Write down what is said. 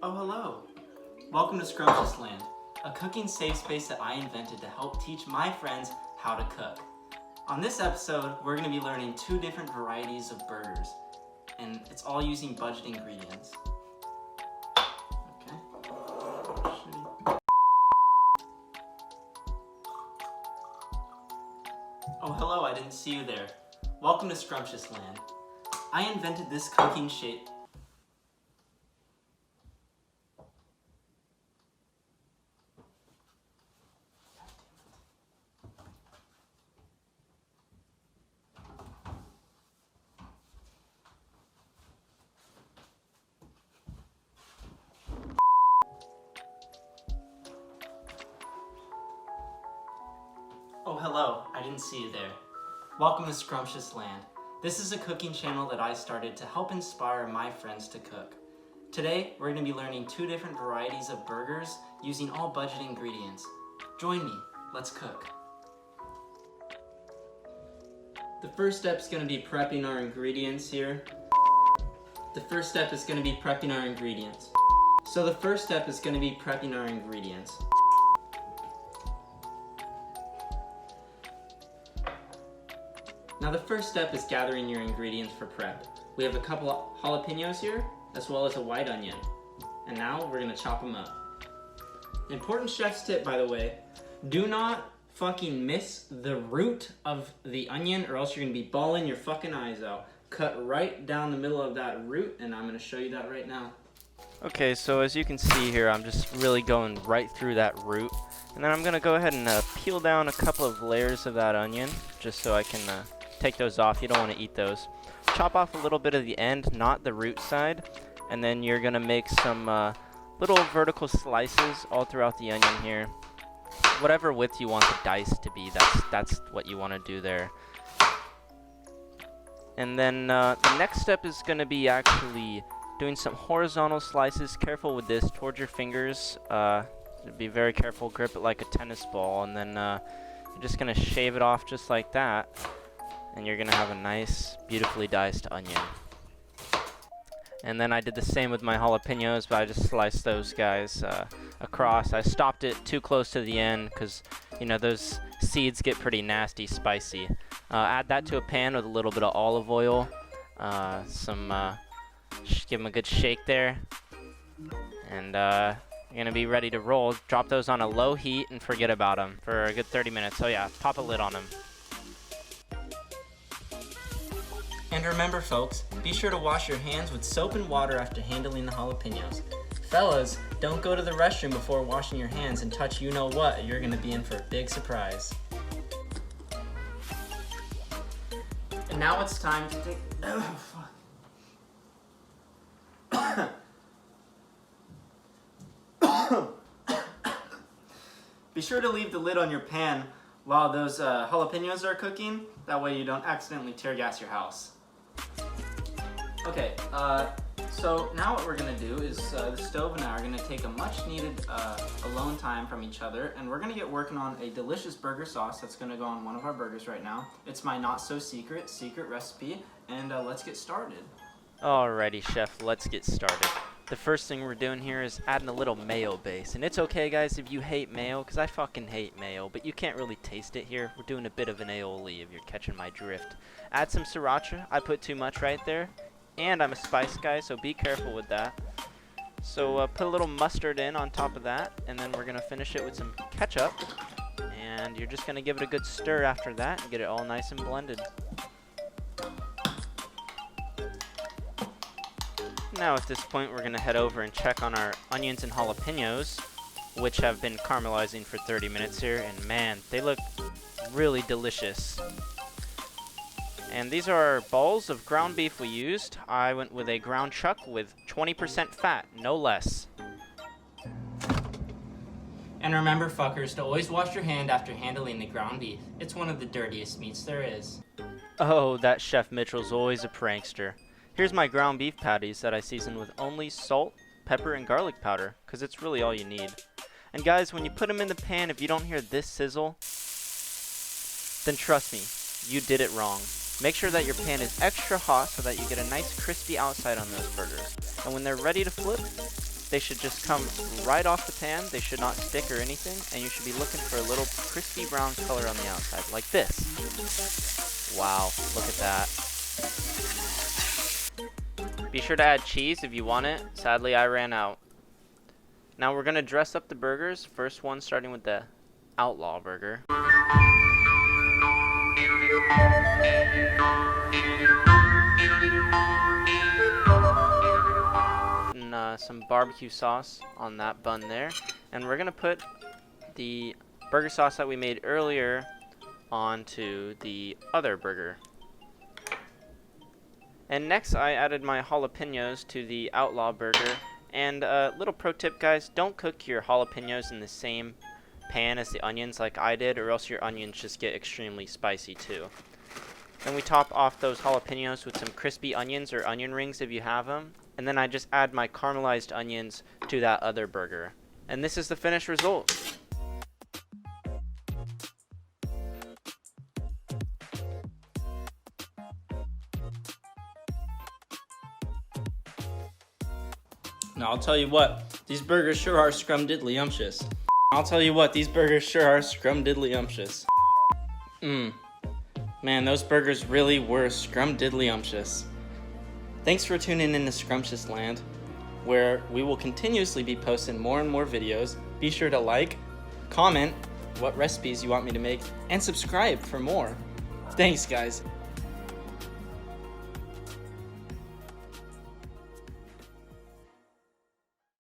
Oh, hello. Welcome to Scrumptious Land, a cooking safe space that I invented to help teach my friends how to cook. On this episode, we're going to be learning 2 different varieties of burgers, and it's all using budget ingredients. Okay. Oh, hello, I didn't see you there. Welcome to Scrumptious Land. I invented this cooking shape. Oh, hello, I didn't see you there. Welcome to Scrumptious Land. This is a cooking channel that I started to help inspire my friends to cook. Today, we're going to be learning 2 different varieties of burgers using all budget ingredients. Join me, let's cook. The first step is going to be prepping our ingredients here. So the first step is going to be prepping our ingredients. Now the first step is gathering your ingredients for prep. We have a couple of jalapenos here, as well as a white onion. And now we're gonna chop them up. Important chef's tip, by the way, do not fucking miss the root of the onion or else you're gonna be bawling your fucking eyes out. Cut right down the middle of that root, and I'm gonna show you that right now. Okay, so as you can see here, I'm just really going right through that root. And then I'm gonna go ahead and peel down a couple of layers of that onion, just so I can take those off. You don't want to eat those. Chop off a little bit of the end, not the root side, and then you're gonna make some little vertical slices all throughout the onion here. Whatever width you want the dice to be, that's what you want to do there. And then the next step is gonna be actually doing some horizontal slices. Careful with this, towards your fingers. Be very careful, grip it like a tennis ball, and then you're just gonna shave it off just like that. And you're gonna have a nice, beautifully diced onion. And then I did the same with my jalapenos, but I just sliced those guys across. I stopped it too close to the end because, you know, those seeds get pretty nasty, spicy. Add that to a pan with a little bit of olive oil. Give them a good shake there. And you're gonna be ready to roll. Drop those on a low heat and forget about them for a good 30 minutes. So yeah, pop a lid on them. And remember folks, be sure to wash your hands with soap and water after handling the jalapenos. Fellas, don't go to the restroom before washing your hands and touch you know what, you're gonna be in for a big surprise. And now it's time to take... Be sure to leave the lid on your pan while those jalapenos are cooking. That way you don't accidentally tear gas your house. Okay, so now what we're gonna do is the stove and I are gonna take a much needed alone time from each other, and we're gonna get working on a delicious burger sauce that's gonna go on one of our burgers right now. It's my not so secret recipe, and let's get started. Alrighty, chef, let's get started. The first thing we're doing here is adding a little mayo base. And it's okay, guys, if you hate mayo, because I fucking hate mayo, but you can't really taste it here. We're doing a bit of an aioli if you're catching my drift. Add some sriracha. I put too much right there. And I'm a spice guy, so be careful with that. So put a little mustard in on top of that, and then we're going to finish it with some ketchup. And you're just going to give it a good stir after that and get it all nice and blended. Now at this point we're going to head over and check on our onions and jalapenos, which have been caramelizing for 30 minutes here, and man, they look really delicious. And these are our balls of ground beef we used. I went with a ground chuck with 20% fat, no less. And remember fuckers, to always wash your hand after handling the ground beef. It's one of the dirtiest meats there is. Oh, that Chef Mitchell's always a prankster. Here's my ground beef patties that I seasoned with only salt, pepper, and garlic powder, because it's really all you need. And guys, when you put them in the pan, if you don't hear this sizzle, then trust me, you did it wrong. Make sure that your pan is extra hot so that you get a nice crispy outside on those burgers. And when they're ready to flip, They should just come right off the pan. They should not stick or anything, and you should be looking for a little crispy brown color on the outside, like this. Wow, look at that. Be sure to add cheese if you want it. Sadly, I ran out. Now we're gonna dress up the burgers. First one starting with the Outlaw Burger. And some barbecue sauce on that bun there. And we're gonna put the burger sauce that we made earlier onto the other burger. And next I added my jalapenos to the Outlaw Burger. And a little pro tip, guys, don't cook your jalapenos in the same pan as the onions like I did, or else your onions just get extremely spicy too. Then we top off those jalapenos with some crispy onions or onion rings if you have them. And then I just add my caramelized onions to that other burger. And this is the finished result. Now I'll tell you what, these burgers sure are scrumdiddlyumptious. I'll tell you what, these burgers sure are scrumdiddlyumptious. Man, those burgers really were scrumdiddlyumptious. Thanks for tuning in to Scrumptious Land, where we will continuously be posting more and more videos. Be sure to like, comment what recipes you want me to make, and subscribe for more. Thanks, guys.